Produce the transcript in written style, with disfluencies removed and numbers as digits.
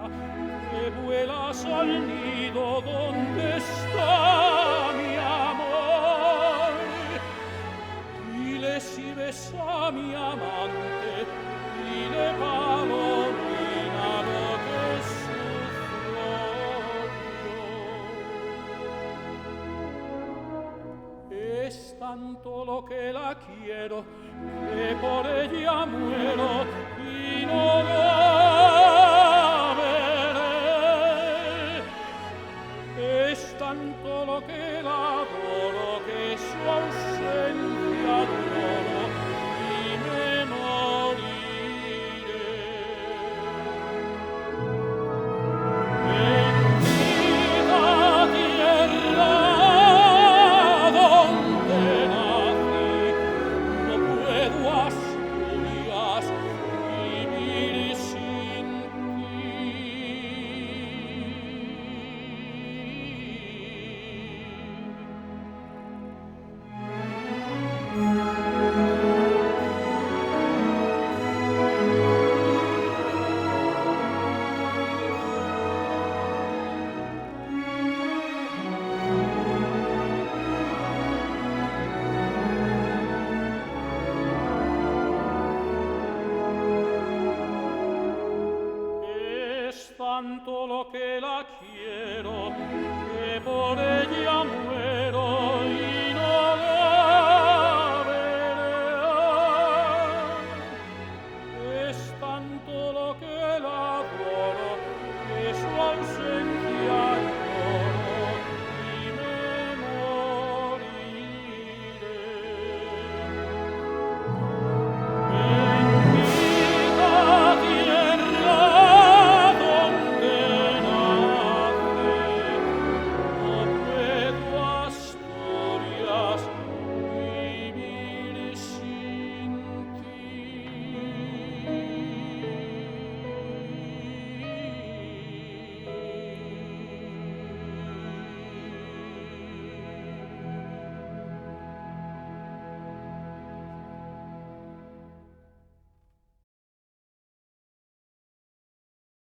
que vuelas al nido donde está mi amor. Dile si ves a mi amante, dile palomina lo que sufro yo. Es tanto lo que la quiero, que por ella muero y no la veré. Es tanto lo que la adoro, que su ausencia adoro y me moriré. Bendita tierra donde nací, no puedo Asturias vivir sin Es tanto lo que la quiero, que por ella muero y no la